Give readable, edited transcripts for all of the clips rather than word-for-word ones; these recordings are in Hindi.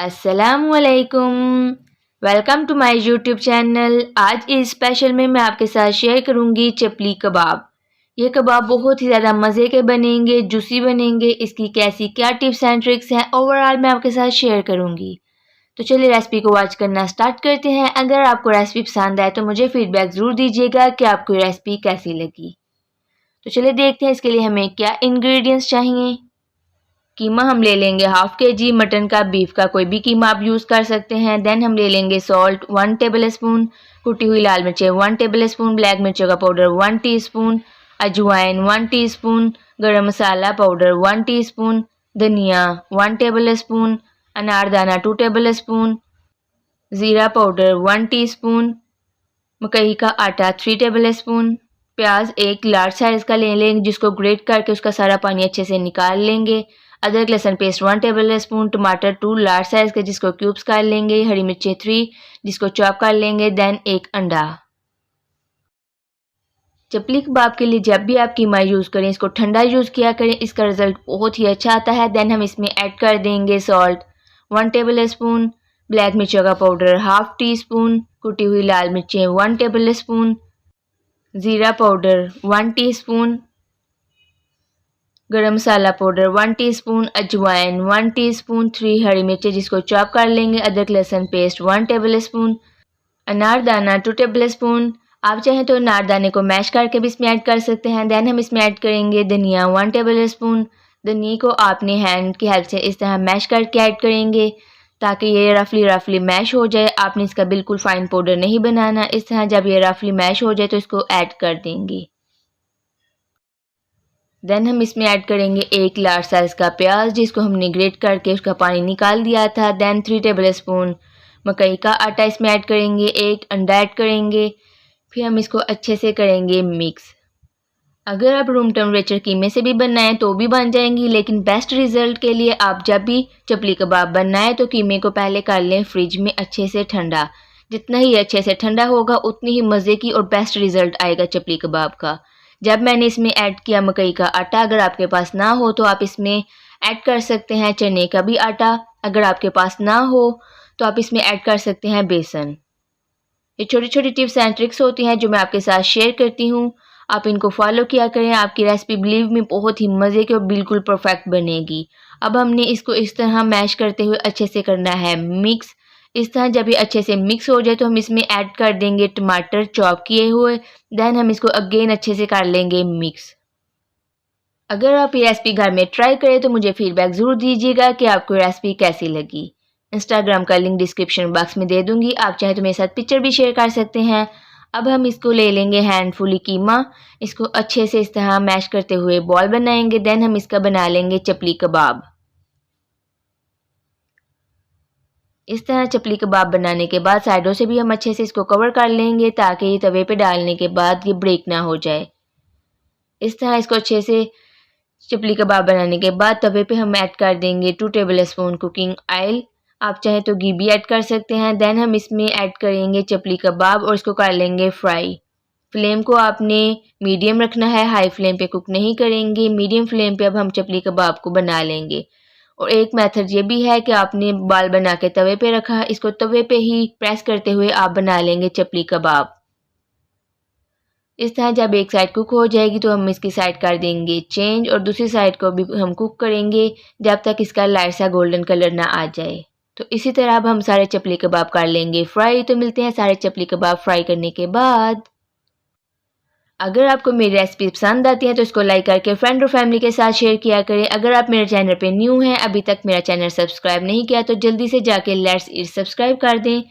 अस्सलामुअलैकुम। Welcome to my YouTube channel. आज इस स्पेशल में मैं आपके साथ शेयर करूंगी चपली कबाब। ये कबाब बहुत ही ज़्यादा मज़े के बनेंगे, जूसी बनेंगे। इसकी कैसी क्या टिप्स एंड ट्रिक्स हैं ओवरऑल मैं आपके साथ शेयर करूंगी। तो चलिए रेसिपी को वॉच करना स्टार्ट करते हैं। अगर आपको रेसिपी पसंद आए तो मुझे फीडबैक ज़रूर दीजिएगा कि आपको ये रेसिपी कैसी लगी। तो चलिए देखते हैं इसके लिए हमें क्या इंग्रेडिएंट्स चाहिए। कीमा हम ले लेंगे हाफ के जी, मटन का, बीफ का, कोई भी कीमा आप यूज़ कर सकते हैं। देन हम ले लेंगे सॉल्ट 1 टेबल स्पून, कुटी हुई लाल मिर्चें 1 टेबल स्पून, ब्लैक मिर्चों का पाउडर 1 टीस्पून, अजवाइन 1 टीस्पून, गरम मसाला पाउडर 1 टीस्पून, धनिया 1 टेबल स्पून, अनारदाना 2 टेबल स्पून, ज़ीरा पाउडर 1 टीस्पून, मकई का आटा 3 टेबल स्पून, प्याज एक लार्ज साइज़ का ले लेंगे जिसको ग्रेट करके उसका सारा पानी अच्छे से निकाल लेंगे। अदरक लहसुन पेस्ट 1 टेबल स्पून, टमाटर 2 लार्ज साइज़ के जिसको क्यूब्स कर लेंगे, हरी मिर्चें 3 जिसको चॉप कर लेंगे। देन एक अंडा। चपली कबाब के लिए जब भी आप कीमा यूज़ करें इसको ठंडा यूज़ किया करें, इसका रिज़ल्ट बहुत ही अच्छा आता है। देन हम इसमें ऐड कर देंगे सॉल्ट 1 टेबल स्पून, ब्लैक मिर्चों का पाउडर हाफ टी स्पून, कुटी हुई लाल मिर्चें 1 टेबल स्पून, ज़ीरा पाउडर 1 टीस्पून, गरम मसाला पाउडर 1 टीस्पून, अजवाइन 1 टीस्पून, 3 हरी मिर्चें जिसको चॉप कर लेंगे, अदरक लहसुन पेस्ट 1 टेबल स्पून, अनारदाना 2 टेबल स्पून। आप चाहें तो अनारदाने को मैश करके भी इसमें ऐड कर सकते हैं। देन हम इसमें ऐड करेंगे धनिया 1 टेबल स्पून। धनिया को आपने हैंड की हेल्प से इस तरह मैश करके ऐड करेंगे ताकि ये रफली मैश हो जाए। आपने इसका बिल्कुल फाइन पाउडर नहीं बनाना। इस तरह जब ये रफली मैश हो जाए तो इसको ऐड कर देंगे। देन हम इसमें ऐड करेंगे एक लार्ज साइज़ का प्याज जिसको हमने ग्रेट करके उसका पानी निकाल दिया था। देन 3 टेबल स्पून मकई का आटा इसमें ऐड करेंगे, एक अंडा ऐड करेंगे, फिर हम इसको अच्छे से करेंगे मिक्स। अगर आप रूम टेम्परेचर कीमे से भी बनाएं तो भी बन जाएंगी, लेकिन बेस्ट रिजल्ट के लिए आप जब भी चपली कबाब बनाएं तो कीमे को पहले कर लें फ्रिज में अच्छे से ठंडा। जितना ही अच्छे से ठंडा होगा उतनी ही मज़े की और बेस्ट रिजल्ट आएगा चपली कबाब का। जब मैंने इसमें ऐड किया मकई का आटा, अगर आपके पास ना हो तो आप इसमें ऐड कर सकते हैं चने का भी आटा। अगर आपके पास ना हो तो आप इसमें ऐड कर सकते हैं बेसन। ये छोटी छोटी टिप्स एंड ट्रिक्स होती हैं जो मैं आपके साथ शेयर करती हूँ। आप इनको फॉलो किया करें, आपकी रेसिपी बिलीव में बहुत ही मज़े की और बिल्कुल परफेक्ट बनेगी। अब हमने इसको इस तरह मैश करते हुए अच्छे से करना है मिक्स। इस तरह जब ये अच्छे से मिक्स हो जाए तो हम इसमें ऐड कर देंगे टमाटर चॉप किए हुए। देन हम इसको अगेन अच्छे से कर लेंगे मिक्स। अगर आप ये रेसिपी घर में ट्राई करें तो मुझे फीडबैक ज़रूर दीजिएगा कि आपको रेसिपी कैसी लगी। इंस्टाग्राम का लिंक डिस्क्रिप्शन बॉक्स में दे दूंगी, आप चाहे तो मेरे साथ पिक्चर भी शेयर कर सकते हैं। अब हम इसको ले लेंगे हैंडफुली कीमा, इसको अच्छे से इस तरह मैश करते हुए बॉल बनाएंगे। देन हम इसका बना लेंगे चपली कबाब। इस तरह चपली कबाब बनाने के बाद साइडों से भी हम अच्छे से इसको कवर कर लेंगे ताकि ये तवे पे डालने के बाद ये ब्रेक ना हो जाए। इस तरह इसको अच्छे से चपली कबाब बनाने के बाद तवे पे हम ऐड कर देंगे 2 टेबल स्पून कुकिंग ऑयल। आप चाहें तो घी भी ऐड कर सकते हैं। देन हम इसमें ऐड करेंगे चपली कबाब और इसको कर लेंगे फ्राई। फ्लेम को आपने मीडियम रखना है, हाई फ्लेम पे कुक नहीं करेंगे। मीडियम फ्लेम पे अब हम चपली कबाब को बना लेंगे। और एक मेथड ये भी है कि आपने बाल बना के तवे पे रखा, इसको तवे पे ही प्रेस करते हुए आप बना लेंगे चपली कबाब। इस तरह जब एक साइड कुक हो जाएगी तो हम इसकी साइड कर देंगे चेंज और दूसरी साइड को भी हम कुक करेंगे जब तक इसका लाइट सा गोल्डन कलर ना आ जाए। तो इसी तरह अब हम सारे चपली कबाब कर लेंगे फ्राई। तो मिलते हैं सारे चपली कबाब फ्राई करने के बाद। अगर आपको मेरी रेसिपी पसंद आती है तो इसको लाइक करके फ्रेंड और फैमिली के साथ शेयर किया करें। अगर आप मेरे चैनल पे न्यू हैं, अभी तक मेरा चैनल सब्सक्राइब नहीं किया तो जल्दी से जाके लेट्स ईट सब्सक्राइब कर दें।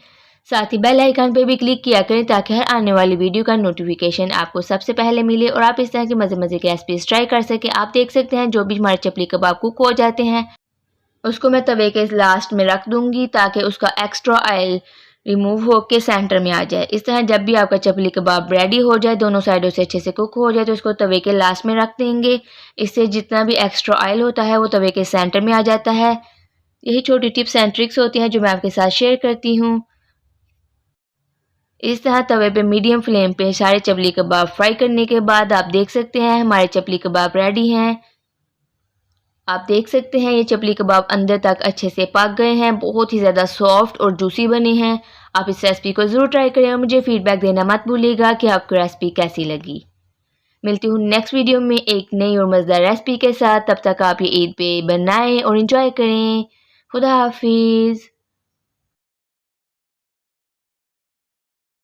साथ ही बेल आइकन पे भी क्लिक किया करें ताकि हर आने वाली वीडियो का नोटिफिकेशन आपको सबसे पहले मिले और आप इस तरह की मज़े की रेसिपीज ट्राई कर सकें। आप देख सकते हैं जो भी हमारे चपली कबाब कुक हो जाते हैं उसको मैं तवे के लास्ट में रख दूंगी ताकि उसका एक्स्ट्रा ऑयल रिमूव होके सेंटर में आ जाए। इस तरह जब भी आपका चपली कबाब रेडी हो जाए, दोनों साइडों से अच्छे से कुक हो जाए तो उसको तवे के लास्ट में रख देंगे। इससे जितना भी एक्स्ट्रा ऑयल होता है वो तवे के सेंटर में आ जाता है। यही छोटी टिप्स एंड ट्रिक्स होती हैं जो मैं आपके साथ शेयर करती हूँ। इस तरह तवे पे मीडियम फ्लेम पे सारे चपली कबाब फ्राई करने के बाद आप देख सकते हैं हमारे चपली कबाब रेडी हैं। आप देख सकते हैं ये चपली कबाब अंदर तक अच्छे से पक गए हैं, बहुत ही ज़्यादा सॉफ्ट और जूसी बने हैं। आप इस रेसिपी को ज़रूर ट्राई करें और मुझे फीडबैक देना मत भूलिएगा कि आपको रेसिपी कैसी लगी। मिलती हूँ नेक्स्ट वीडियो में एक नई और मज़ेदार रेसिपी के साथ। तब तक आप ये ईद पे बनाएं और इंजॉय करें। खुदा हाफिज़।